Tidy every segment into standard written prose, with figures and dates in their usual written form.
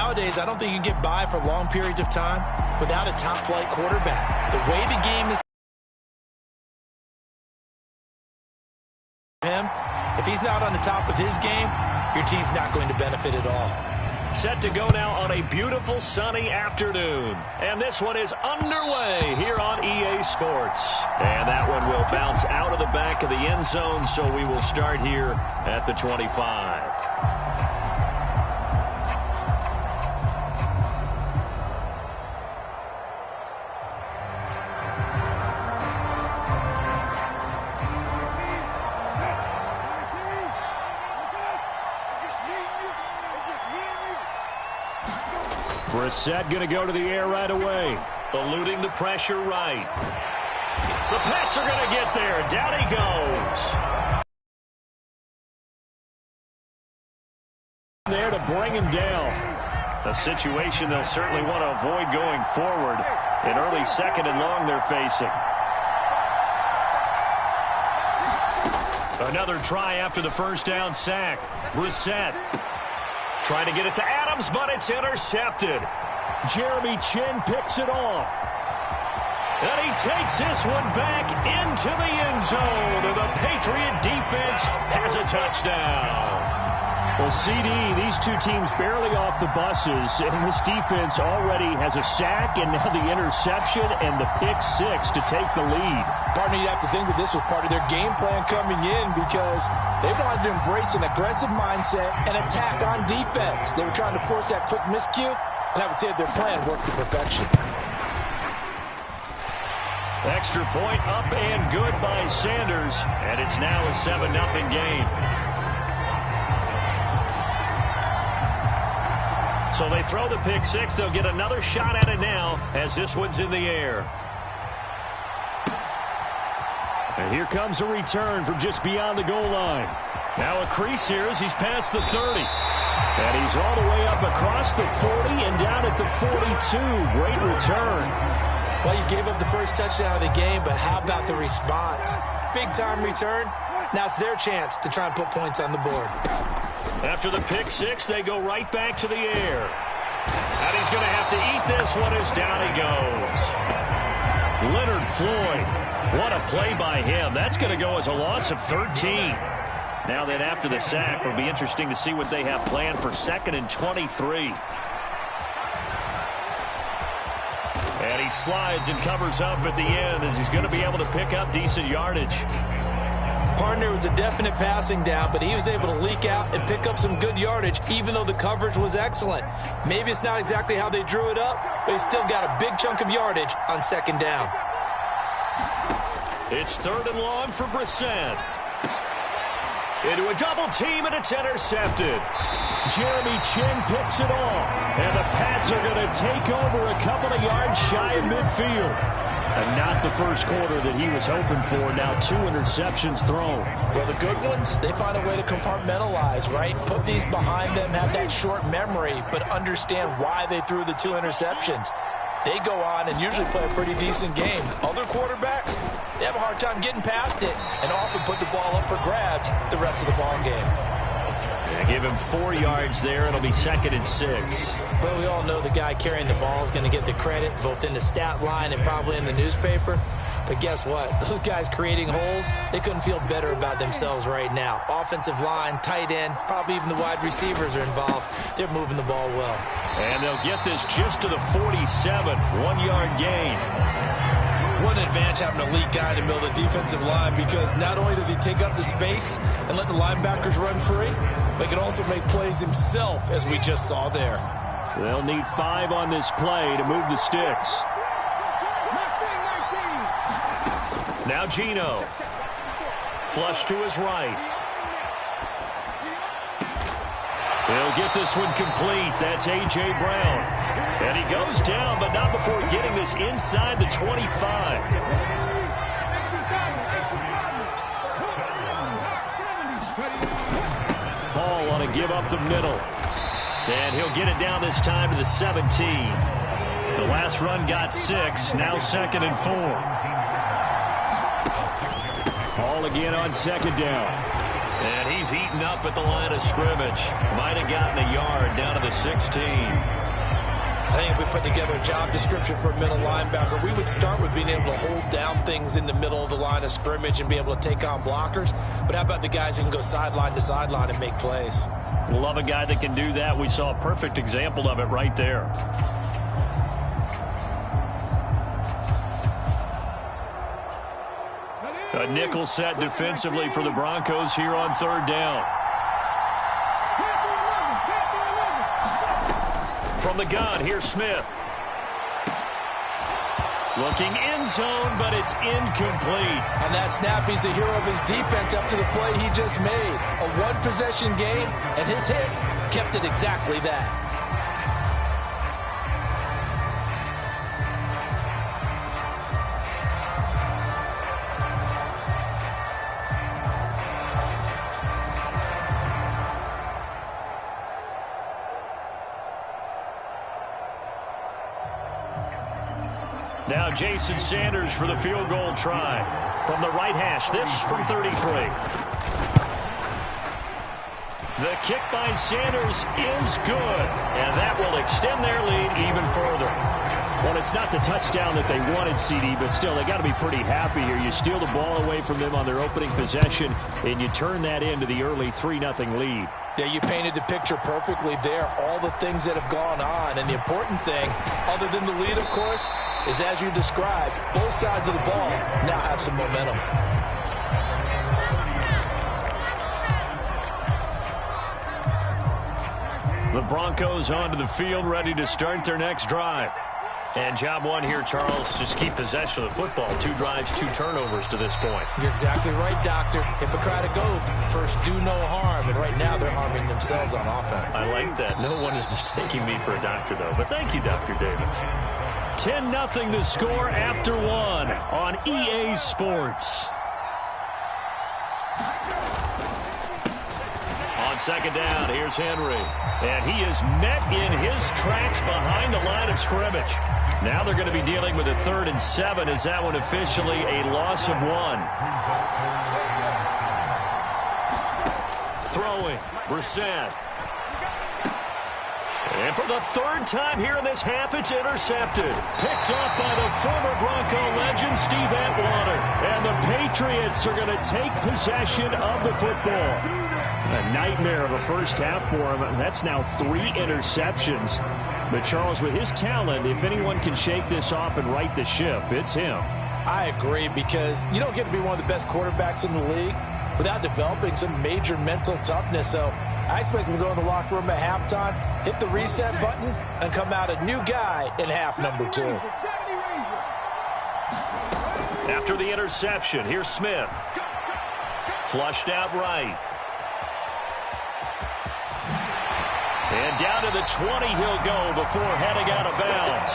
nowadays, I don't think you can get by for long periods of time without a top-flight quarterback. The way the game is him, if he's not on the top of his game, your team's not going to benefit at all. Set to go now on a beautiful sunny afternoon. And this one is underway here on EA Sports. And that one will bounce out of the back of the end zone, so we will start here at the 25. Brissett going to go to the air right away. Eluding the pressure right. The Pats are going to get there. Down he goes. There to bring him down. A situation they'll certainly want to avoid going forward. In early second and long they're facing. Another try after the first down sack. Brissett trying to get it to Adams, but it's intercepted. Jeremy Chinn picks it off. And he takes this one back into the end zone. And the Patriot defense has a touchdown. Well, CD, these two teams barely off the buses, and this defense already has a sack and now the interception and the pick-6 to take the lead. Partner, you'd have to think that this was part of their game plan coming in because they wanted to embrace an aggressive mindset and attack on defense. They were trying to force that quick miscue, and I would say their plan worked to perfection. Extra point up and good by Sanders, and it's now a 7-0 game. So they throw the pick-6. They'll get another shot at it now as this one's in the air. And here comes a return from just beyond the goal line. Now a crease here as he's past the 30. And he's all the way up across the 40 and down at the 42. Great return. Well, you gave up the first touchdown of the game, but how about the response? Big-time return. Now it's their chance to try and put points on the board. After the pick-6, they go right back to the air. And he's going to have to eat this one as down he goes. Leonard Floyd. What a play by him. That's going to go as a loss of 13. Now then, after the sack, it'll be interesting to see what they have planned for 2nd and 23. And he slides and covers up at the end as he's going to be able to pick up decent yardage. Partner, was a definite passing down, but he was able to leak out and pick up some good yardage, even though the coverage was excellent. Maybe it's not exactly how they drew it up, but he still got a big chunk of yardage on 2nd down. It's 3rd and long for Brissett. Into a double team, and it's intercepted. Jeremy Chinn picks it off, and the Pats are going to take over a couple of yards shy of midfield. And not the first quarter that he was hoping for. Now 2 interceptions thrown. Well, the good ones, they find a way to compartmentalize, right? Put these behind them, have that short memory, but understand why they threw the 2 interceptions. They go on and usually play a pretty decent game. Other quarterbacks, they have a hard time getting past it and often put the ball up for grabs the rest of the ball game. Yeah, give him 4 yards there. It'll be 2nd and 6. But we all know the guy carrying the ball is going to get the credit, both in the stat line and probably in the newspaper. But guess what? Those guys creating holes, they couldn't feel better about themselves right now. Offensive line, tight end, probably even the wide receivers are involved. They're moving the ball well. And they'll get this just to the 47, 1-yard gain. What an advantage having a elite guy in the middle of the defensive line, because not only does he take up the space and let the linebackers run free, but he can also make plays himself, as we just saw there. They'll need 5 on this play to move the sticks. Now Geno. Flush to his right. He'll get this one complete. That's A.J. Brown. And he goes down, but not before getting this inside the 25. Hall on a give up the middle. And he'll get it down this time to the 17. The last run got 6. Now 2nd and 4. Hall again on 2nd down. And he's eaten up at the line of scrimmage. Might have gotten a yard down to the 16. I think if we put together a job description for a middle linebacker, we would start with being able to hold down things in the middle of the line of scrimmage and be able to take on blockers. But how about the guys who can go sideline to sideline and make plays? Love a guy that can do that. We saw a perfect example of it right there. A nickel set defensively for the Broncos here on third down. From the gun, here's Smith. Looking end zone, but it's incomplete. On that snap, he's the hero of his defense up to the play he just made. A one-possession game, and his hit kept it exactly that. Now Jason Sanders for the field goal try. From the right hash, this from 33. The kick by Sanders is good, and that will extend their lead even further. Well, it's not the touchdown that they wanted, CD, but still, they got to be pretty happy here. You steal the ball away from them on their opening possession, and you turn that into the early 3-0 lead. Yeah, you painted the picture perfectly there, all the things that have gone on. And the important thing, other than the lead, of course, is as you described, both sides of the ball now have some momentum. The Broncos onto the field, ready to start their next drive. And job one here, Charles, just keep possession of the football. 2 drives, 2 turnovers to this point. You're exactly right, Doctor. Hippocratic oath, first do no harm. And right now they're harming themselves on offense. I like that. No one is mistaking me for a doctor, though. But thank you, Dr. Davis. 10-0 the score after 1 on EA Sports. On second down, here's Henry. And he is met in his tracks behind the line of scrimmage. Now they're going to be dealing with a 3rd and 7 as that one officially a loss of 1. Throwing, Brissett. And for the 3rd time here in this half, it's intercepted. Picked off by the former Bronco legend, Steve Atwater. And the Patriots are going to take possession of the football. A nightmare of a first half for him. That's now 3 interceptions. But Charles, with his talent, if anyone can shake this off and right the ship, it's him. I agree, because you don't get to be one of the best quarterbacks in the league without developing some major mental toughness. So I expect him to go in the locker room at halftime, hit the reset button, and come out a new guy in half number 2. After the interception, here's Smith. Flushed out right. And down to the 20 he'll go before heading out of bounds.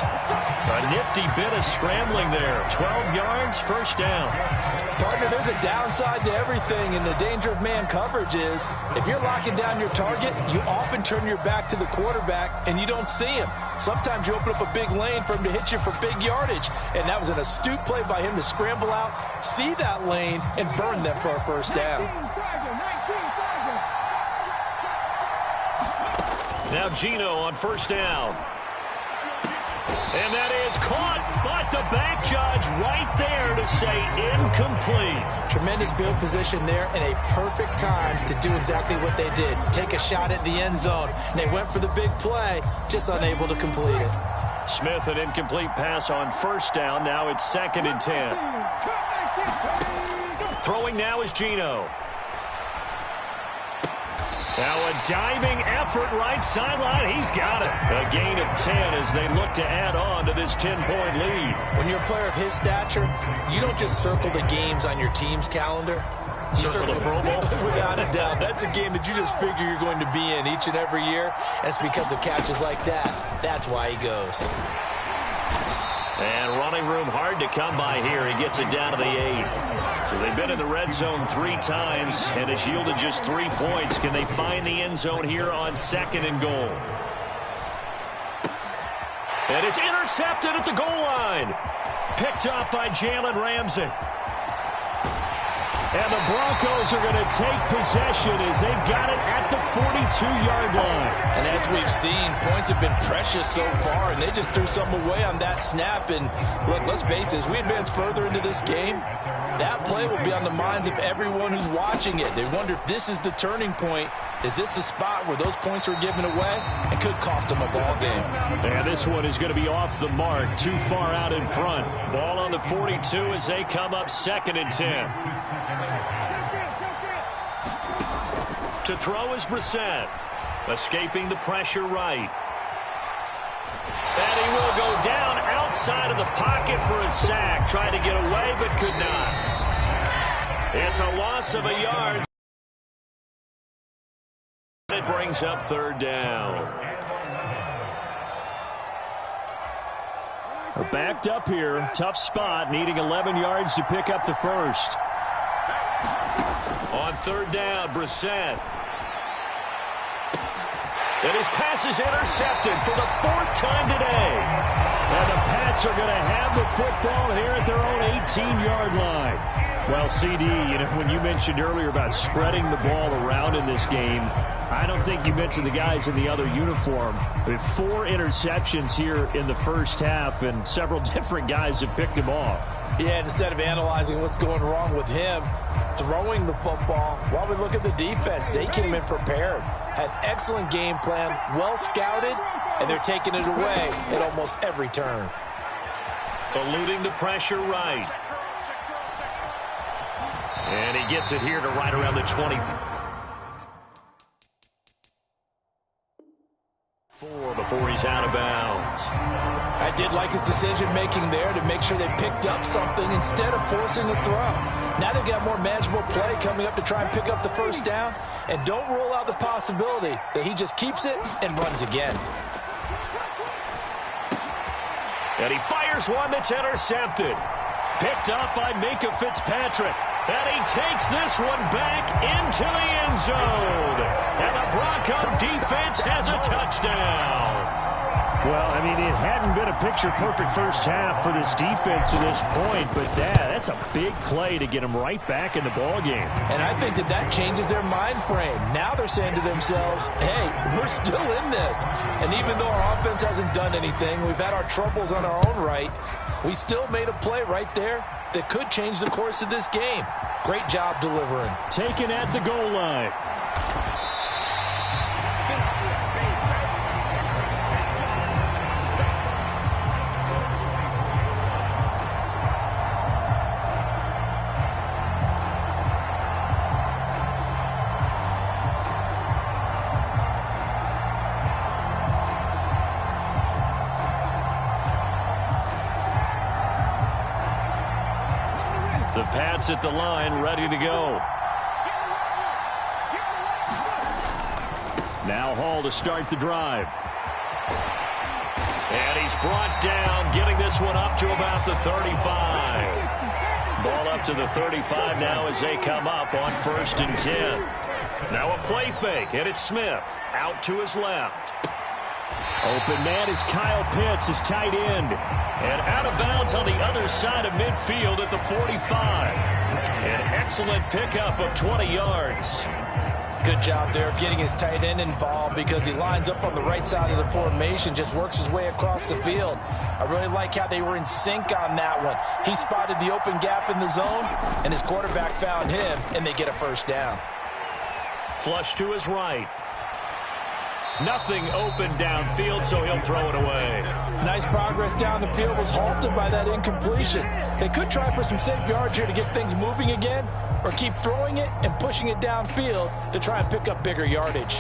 A nifty bit of scrambling there. 12 yards, first down. Partner, there's a downside to everything, and the danger of man coverage is if you're locking down your target, you often turn your back to the quarterback and you don't see him. Sometimes you open up a big lane for him to hit you for big yardage, and that was an astute play by him to scramble out, see that lane, and burn them for a first down. Now Geno on first down. And that is caught, but the back judge right there to say incomplete. Tremendous field position there and a perfect time to do exactly what they did. Take a shot at the end zone. And they went for the big play, just unable to complete it. Smith, an incomplete pass on first down. Now it's 2nd and 10. Throwing now is Geno. Now a diving effort right sideline. He's got it. A gain of 10 as they look to add on to this 10-point lead. When you're a player of his stature, you don't just circle the games on your team's calendar. You circle the Pro Bowl? Without a doubt. That's a game that you just figure you're going to be in each and every year. And it's because of catches like that. That's why he goes. And running room hard to come by here. He gets it down to the 8. So they've been in the red zone 3 times, and it's yielded just 3 points. Can they find the end zone here on 2nd and goal? And it's intercepted at the goal line. Picked up by Jalen Ramsey. And the Broncos are going to take possession as they've got it at the 42-yard line. And as we've seen, points have been precious so far, and they just threw some away on that snap. And look, let's face it, as we advance further into this game, that play will be on the minds of everyone who's watching it. They wonder if this is the turning point. Is this the spot where those points were given away and could cost them a ball game? And this one is going to be off the mark, too far out in front. Ball on the 42 as they come up 2nd and 10. To throw is Brissett, escaping the pressure right. And he will go down outside of the pocket for a sack. Tried to get away but could not. It's a loss of a yard. It brings up 3rd down. We're backed up here. Tough spot, needing 11 yards to pick up the first. On 3rd down, Brissett. And his pass is intercepted for the 4th time today. And the Pats are going to have the football here at their own 18-yard line. Well, CD, when you mentioned earlier about spreading the ball around in this game, I don't think you mentioned the guys in the other uniform. We have 4 interceptions here in the first half, and several different guys have picked him off. Yeah, instead of analyzing what's going wrong with him, throwing the football, while we look at the defense, they came in prepared, had excellent game plan, well scouted, and they're taking it away at almost every turn. Eluding the pressure right. And he gets it here to right around the 20. Before he's out of bounds. I did like his decision-making there to make sure they picked up something instead of forcing a throw. Now they've got more manageable play coming up to try and pick up the first down, and don't rule out the possibility that he just keeps it and runs again. And he fires one that's intercepted. Picked up by Minkah Fitzpatrick. And he takes this one back into the end zone. And the Bronco defense has a touchdown. Well, I mean, it hadn't been a picture-perfect first half for this defense to this point, but that's a big play to get them right back in the ballgame. And I think that changes their mind frame. Now they're saying to themselves, hey, we're still in this. And even though our offense hasn't done anything, we've had our troubles on our own right, we still made a play right there that could change the course of this game. Great job delivering. Taken at the goal line. The Pats at the line, ready to go. Now Hall to start the drive. And he's brought down, getting this one up to about the 35. Ball up to the 35 now as they come up on 1st and 10. Now a play fake, and it's Smith out to his left. Open man is Kyle Pitts, his tight end. And out of bounds on the other side of midfield at the 45. An excellent pickup of 20 yards. Good job there of getting his tight end involved because he lines up on the right side of the formation, just works his way across the field. I really like how they were in sync on that one. He spotted the open gap in the zone, and his quarterback found him, and they get a first down. Flush to his right. Nothing open downfield, so he'll throw it away. Nice progress down the field, was halted by that incompletion. They could try for some safe yards here to get things moving again, or keep throwing it and pushing it downfield to try and pick up bigger yardage.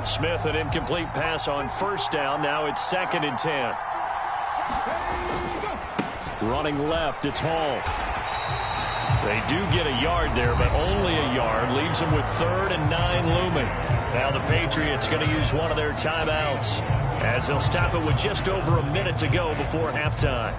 Smith, an incomplete pass on 1st down. Now it's 2nd and 10. Running left, it's Hall. They do get a yard there, but only a yard. Leaves them with 3rd and 9 looming. Now the Patriots going to use one of their timeouts as they'll stop it with just over a minute to go before halftime.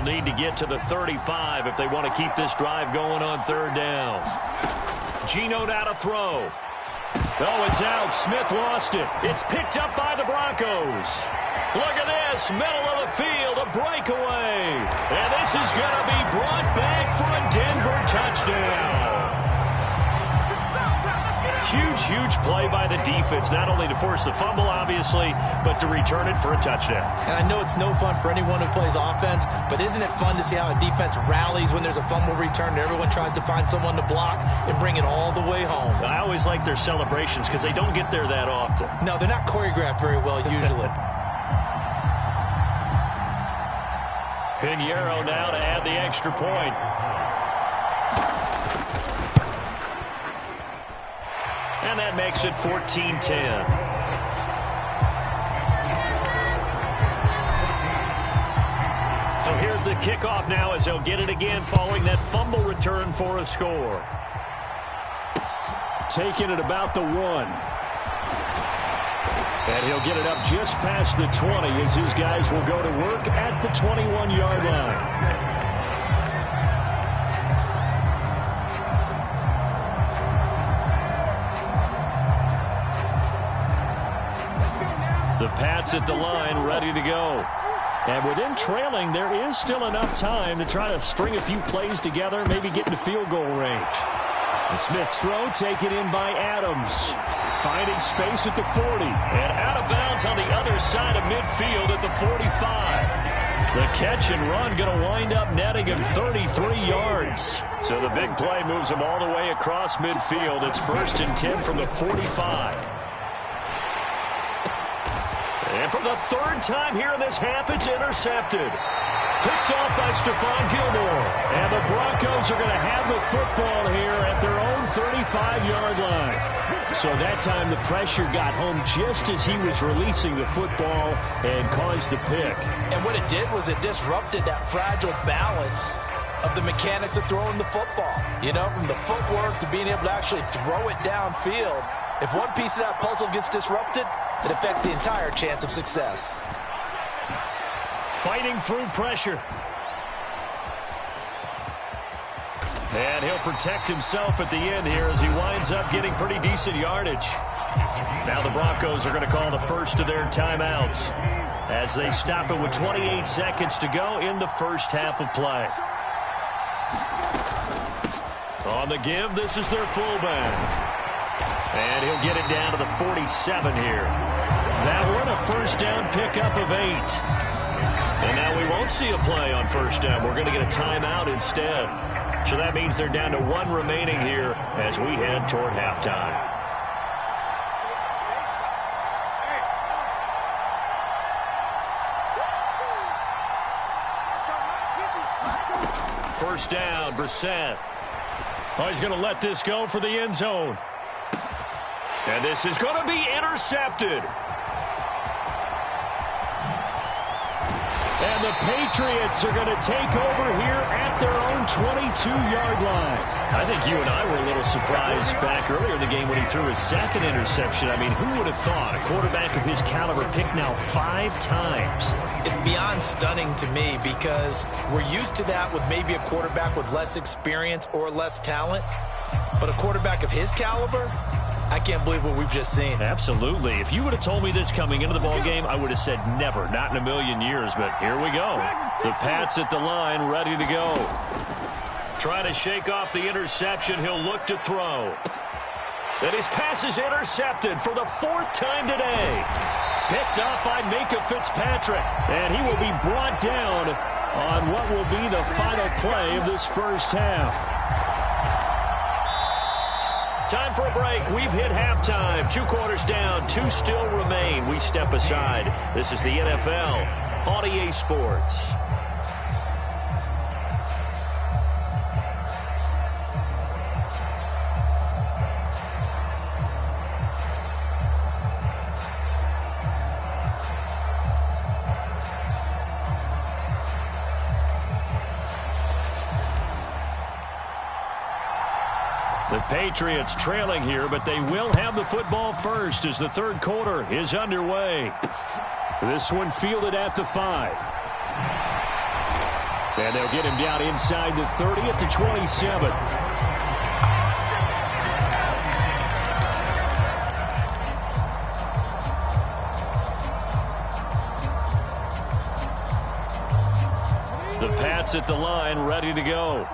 They'll need to get to the 35 if they want to keep this drive going on third down. Geno now to throw. Oh, it's out. Smith lost it. It's picked up by the Broncos. Look at this. Middle of the field, a breakaway. And this is going to be brought back for a Denver touchdown. Huge play by the defense, not only to force the fumble, obviously, but to return it for a touchdown. And I know it's no fun for anyone who plays offense, but isn't it fun to see how a defense rallies when there's a fumble return and everyone tries to find someone to block and bring it all the way home? I always like their celebrations because they don't get there that often. No, they're not choreographed very well usually. Pinheiro now to add the extra point. And that makes it 14-10. So here's the kickoff now as he'll get it again following that fumble return for a score. Taking it about the 1. And he'll get it up just past the 20 as his guys will go to work at the 21-yard line. The Pats at the line, ready to go. And with them trailing, there is still enough time to try to string a few plays together, maybe get into field goal range. The Smith's throw taken in by Adams. Finding space at the 40. And out of bounds on the other side of midfield at the 45. The catch and run going to wind up netting him 33 yards. So the big play moves him all the way across midfield. It's 1st and 10 from the 45. And for the 3rd time here in this half, it's intercepted. Picked off by Stephon Gilmore. And the Broncos are going to have the football here at their own 35-yard line. So that time the pressure got home just as he was releasing the football and caused the pick. And what it did was it disrupted that fragile balance of the mechanics of throwing the football. You know, from the footwork to being able to actually throw it downfield. If one piece of that puzzle gets disrupted, it affects the entire chance of success. Fighting through pressure. And he'll protect himself at the end here as he winds up getting pretty decent yardage. Now the Broncos are going to call the first of their timeouts as they stop it with 28 seconds to go in the first half of play. On the give, this is their fullback. And he'll get it down to the 47 here. That one a first down pickup of 8. And now we won't see a play on first down. We're going to get a timeout instead. So that means they're down to 1 remaining here as we head toward halftime. First down, Brissett. Oh, he's going to let this go for the end zone. And this is going to be intercepted. And the Patriots are going to take over here at their own 22-yard line. I think you and I were a little surprised back earlier in the game when he threw his 2nd interception. I mean, who would have thought a quarterback of his caliber picked now 5 times? It's beyond stunning to me because we're used to that with maybe a quarterback with less experience or less talent. But a quarterback of his caliber, I can't believe what we've just seen. Absolutely. If you would have told me this coming into the ballgame, I would have said never, not in a million years. But here we go. The Pats at the line, ready to go. Trying to shake off the interception. He'll look to throw. And his pass is intercepted for the 4th time today. Picked off by Minkah Fitzpatrick. And he will be brought down on what will be the final play of this first half. Time for a break. We've hit halftime. 2 quarters down. 2 still remain. We step aside. This is the NFL on EA Sports. The Patriots trailing here, but they will have the football first as the 3rd quarter is underway. This one fielded at the 5. And they'll get him down inside the 30 at the 27. The Pats at the line, ready to go.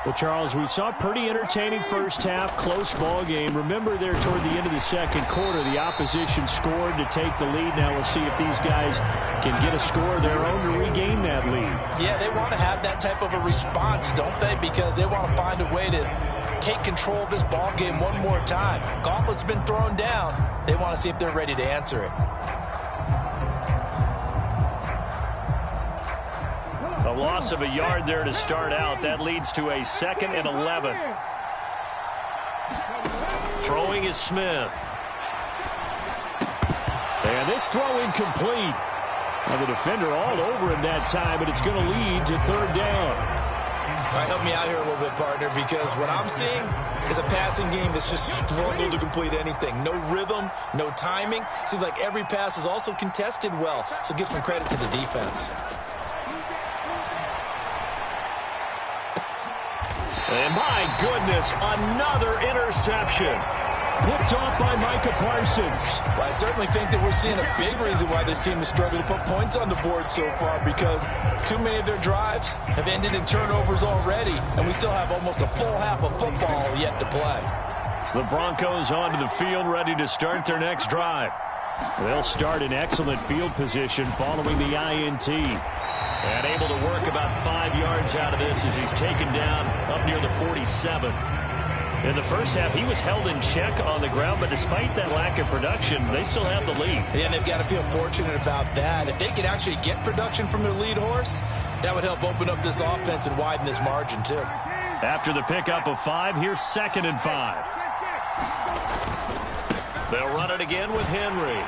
Well, Charles, we saw a pretty entertaining first half, close ball game. Remember there toward the end of the second quarter, the opposition scored to take the lead. Now we'll see if these guys can get a score of their own to regain that lead. Yeah, they want to have that type of a response, don't they? Because they want to find a way to take control of this ball game one more time. Gauntlet's been thrown down. They want to see if they're ready to answer it. A loss of a yard there to start out. That leads to a 2nd and 11. Throwing is Smith. And this throw incomplete. Now the defender all over him that time, but it's going to lead to 3rd down. All right, help me out here a little bit, partner, because what I'm seeing is a passing game that's just struggled to complete anything. No rhythm, no timing. Seems like every pass is also contested well, so give some credit to the defense. And my goodness, another interception. Picked off by Micah Parsons. Well, I certainly think that we're seeing a big reason why this team has struggled to put points on the board so far, because too many of their drives have ended in turnovers already, and we still have almost a full half of football yet to play. The Broncos onto the field, ready to start their next drive. They'll start in excellent field position following the INT. And able to work about 5 yards out of this as he's taken down up near the 47. In the first half, he was held in check on the ground, but despite that lack of production, they still have the lead. Yeah, and they've got to feel fortunate about that. If they could actually get production from their lead horse, that would help open up this offense and widen this margin, too. After the pickup of 5, here's 2nd and 5. They'll run it again with Henry.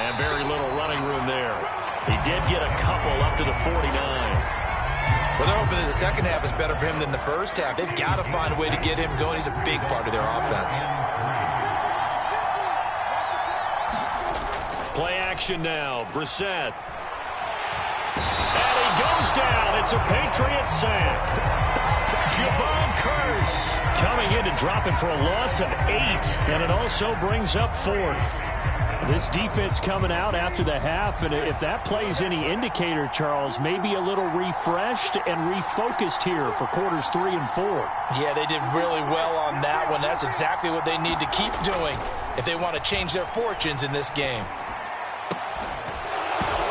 And very little running room there. He did get a couple up to the 49. Well, they're hoping that the second half is better for him than the first half. They've got to find a way to get him going. He's a big part of their offense. Play action now. Brissett. And he goes down. It's a Patriot sack. Javon Curse coming in to drop it for a loss of 8. And it also brings up 4th. This defense coming out after the half, and if that plays any indicator, Charles, maybe a little refreshed and refocused here for quarters 3 and 4. Yeah, they did really well on that one. That's exactly what they need to keep doing if they want to change their fortunes in this game.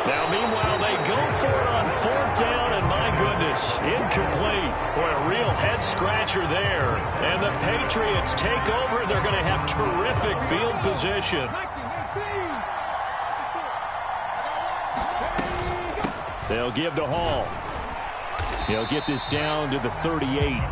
Now, meanwhile, they go for it on 4th down, and my goodness, incomplete. Boy, a real head-scratcher there. And the Patriots take over. They're going to have terrific field position. They'll give to Hall. He'll get this down to the 38.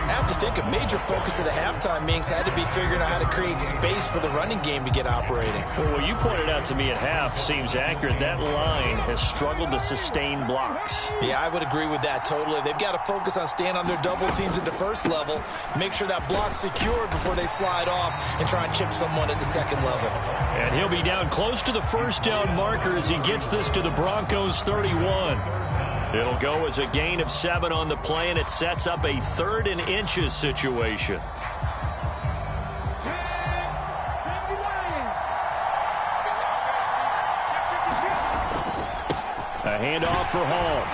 I have to think a major focus of the halftime meetings had to be figuring out how to create space for the running game to get operating. Well, what you pointed out to me at half seems accurate. That line has struggled to sustain blocks. Yeah, I would agree with that totally. They've got to focus on staying on their double teams at the first level, make sure that block's secured before they slide off and try and chip someone at the second level. And he'll be down close to the 1st down marker as he gets this to the Broncos 31. It'll go as a gain of 7 on the play, and it sets up a 3rd and inches situation. A handoff for Hall.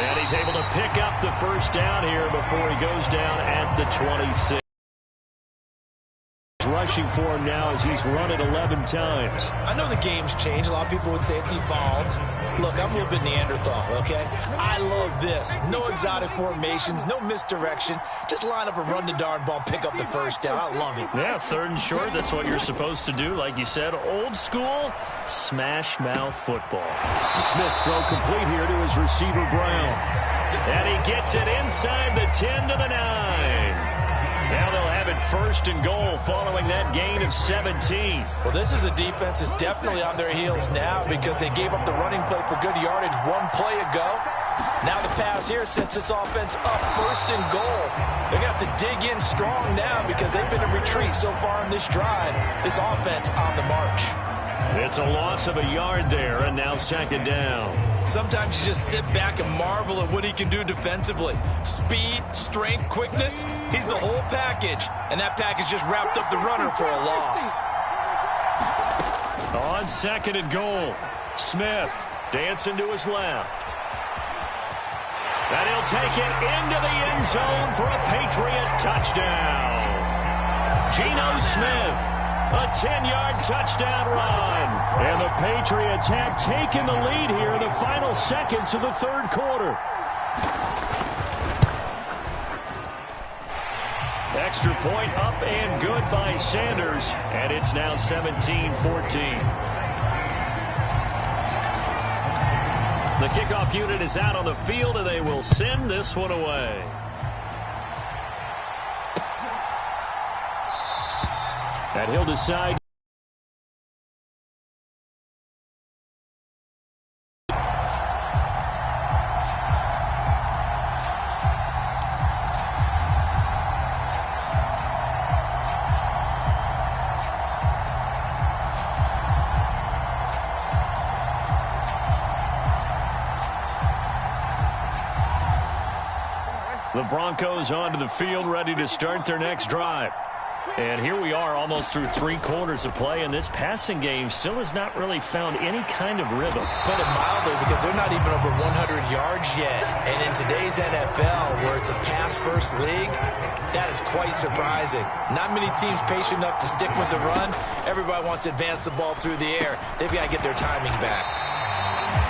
And he's able to pick up the 1st down here before he goes down at the 26. Rushing for him now as he's run it 11 times. I know the game's changed. A lot of people would say it's evolved. Look, I'm a little bit Neanderthal, okay? I love this. No exotic formations, no misdirection. Just line up and run the darn ball, pick up the 1st down. I love it. Yeah, 3rd and short, that's what you're supposed to do. Like you said, old school, smash mouth football. Smith's throw complete here to his receiver, Brown. And he gets it inside the 10 to the 9. Now they'll have it 1st and goal following that gain of 17. Well, this is a defense that's definitely on their heels now because they gave up the running play for good yardage 1 play ago. Now the pass here sets this offense up 1st and goal. They're going to have to dig in strong now because they've been in retreat so far in this drive. This offense on the march. It's a loss of a yard there, and now 2nd down. Sometimes you just sit back and marvel at what he can do defensively. Speed, strength, quickness, he's the whole package. And that package just wrapped up the runner for a loss. On second and goal, Smith dancing to his left. And he'll take it into the end zone for a Patriot touchdown. Geno Smith, a 10-yard touchdown run. And the Patriots have taken the lead here in the final seconds of the third quarter. Extra point up and good by Sanders. And it's now 17-14. The kickoff unit is out on the field, and they will send this one away. And he'll decide. The Broncos onto the field, ready to start their next drive. And here we are almost through 3 quarters of play, and this passing game still has not really found any kind of rhythm. Put it mildly, because they're not even over 100 yards yet. And in today's NFL, where it's a pass-first league, that is quite surprising. Not many teams patient enough to stick with the run. Everybody wants to advance the ball through the air. They've got to get their timing back.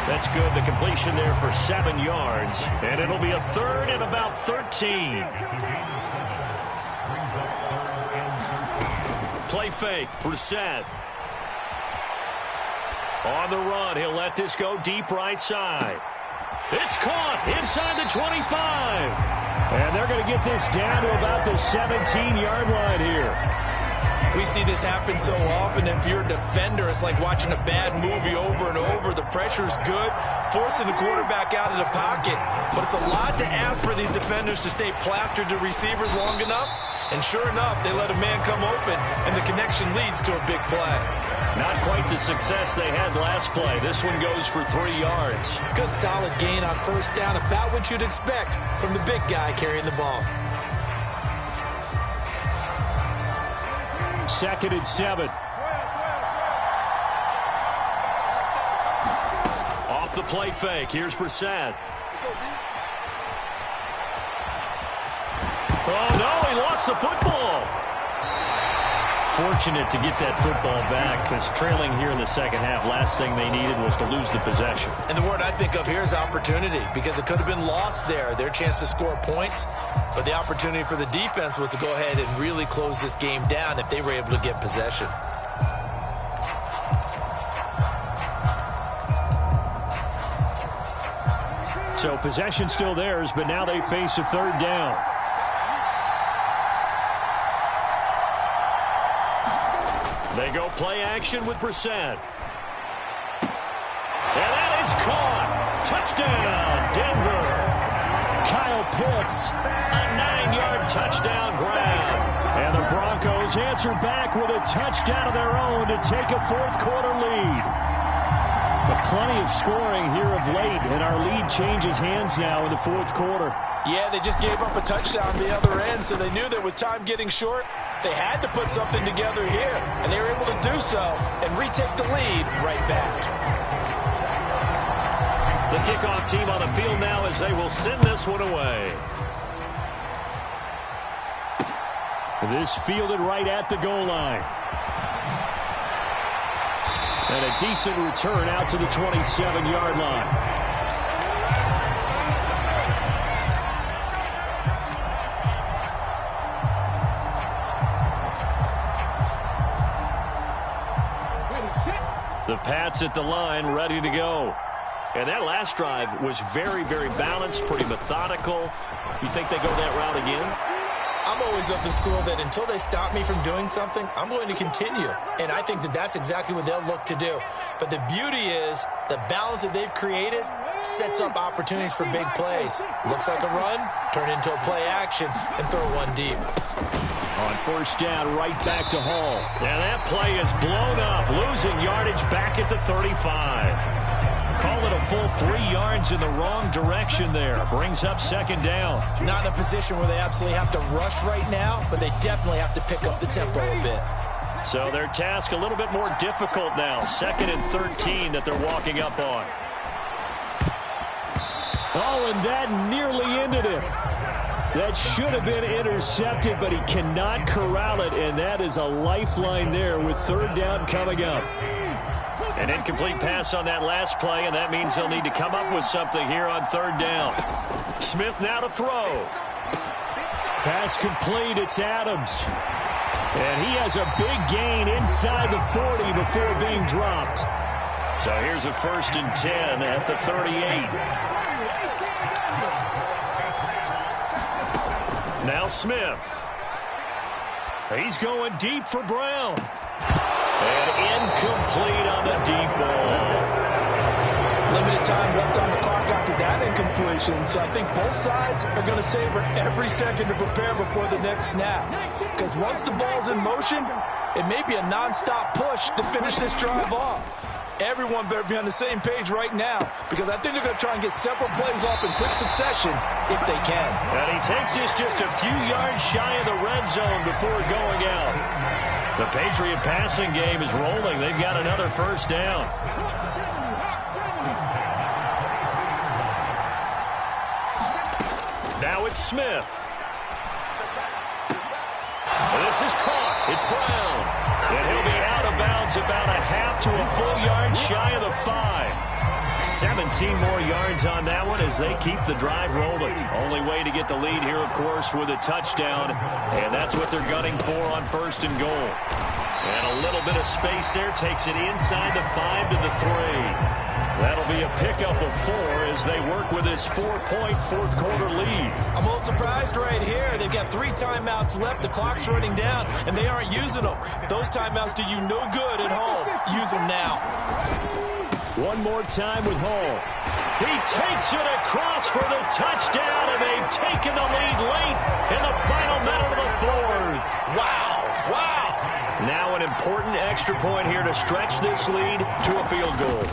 That's good. The completion there for 7 yards. And it'll be a third and about 13. Play fake. Brissett. On the run. He'll let this go deep right side. It's caught inside the 25. And they're going to get this down to about the 17-yard line here. We see this happen so often. If you're a defender, it's like watching a bad movie over and over. The pressure's good, forcing the quarterback out of the pocket. But it's a lot to ask for these defenders to stay plastered to receivers long enough. And sure enough, they let a man come open, and the connection leads to a big play. Not quite the success they had last play. This one goes for 3 yards. Good solid gain on first down, about what you'd expect from the big guy carrying the ball. 2nd and 7. Off the play fake. Here's Brissett. Oh, no, he lost the football. Fortunate to get that football back, because trailing here in the second half, last thing they needed was to lose the possession. And the word I think of here is opportunity, because it could have been lost there, their chance to score points. But the opportunity for the defense was to go ahead and really close this game down if they were able to get possession. So possession still theirs, but now they face a third down. They go play action with Brissett. And that is caught. Touchdown, Denver. Kyle Pitts, a 9-yard touchdown grab. And the Broncos answer back with a touchdown of their own to take a fourth-quarter lead. But plenty of scoring here of late, and our lead changes hands now in the fourth quarter. Yeah, they just gave up a touchdown on the other end, so they knew that with time getting short, they had to put something together here, and they were able to do so and retake the lead right back. The kickoff team on the field now as they will send this one away. This fielded right at the goal line. And a decent return out to the 27-yard line. The Pats at the line, ready to go. And that last drive was very, very balanced, pretty methodical. You think they go that route again? I'm always of the school that until they stop me from doing something, I'm going to continue. And I think that that's exactly what they'll look to do. But the beauty is the balance that they've created sets up opportunities for big plays. Looks like a run, turn into a play action, and throw one deep. On first down, right back to Hall. And that play is blown up, losing yardage back at the 35. Call it a full 3 yards in the wrong direction there. Brings up second down. Not in a position where they absolutely have to rush right now, but they definitely have to pick up the tempo a bit. So their task a little bit more difficult now. 2nd and 13 that they're walking up on. Oh, and that nearly ended it. That should have been intercepted, but he cannot corral it, and that is a lifeline there with 3rd down coming up. An incomplete pass on that last play, and that means they'll need to come up with something here on 3rd down. Smith now to throw. Pass complete, it's Adams. And he has a big gain inside the 40 before being dropped. So here's a 1st and 10 at the 38. Now Smith. He's going deep for Brown. And incomplete on the deep ball. Limited time left on the clock after that incompletion. So I think both sides are going to savor every second to prepare before the next snap. Because once the ball's in motion, it may be a nonstop push to finish this drive off. Everyone better be on the same page right now, because I think they're going to try and get several plays off in quick succession if they can. And he takes this just a few yards shy of the red zone before going out. The Patriot passing game is rolling. They've got another 1st down. Now it's Smith. This is caught. It's Brown. And he'll be out of bounds about a half to a full yard shy of the 5. 17 more yards on that one as they keep the drive rolling. Only way to get the lead here, of course, with a touchdown. And that's what they're gunning for on 1st and goal. And a little bit of space there takes it inside the 5 to the 3. That'll be a pickup of 4 as they work with this 4-point 4th quarter lead. I'm a little surprised right here. They've got 3 timeouts left. The clock's running down, and they aren't using them. Those timeouts do you no good at home. Use them now. One more time with Hall. He takes it across for the touchdown, and they've taken the lead late in the final minute of the 4th. Wow. Wow. Now an important extra point here to stretch this lead to a field goal.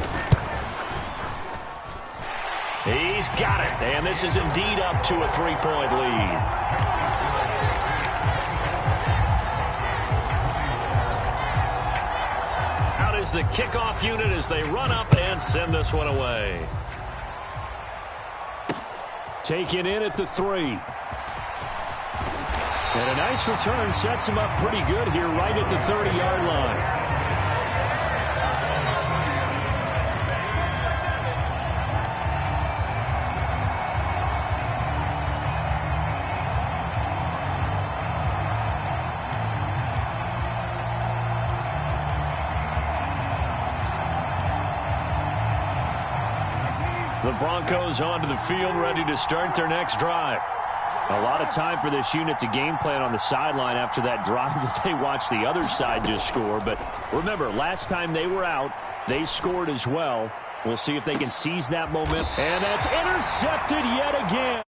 He's got it, and this is indeed up to a 3-point lead. Out is the kickoff unit as they run up and send this one away. Taken in at the 3. And a nice return sets him up pretty good here right at the 30-yard line. The Broncos onto the field, ready to start their next drive. A lot of time for this unit to game plan on the sideline after that drive that they watched the other side just score. But remember, last time they were out, they scored as well. We'll see if they can seize that momentum. And that's intercepted yet again.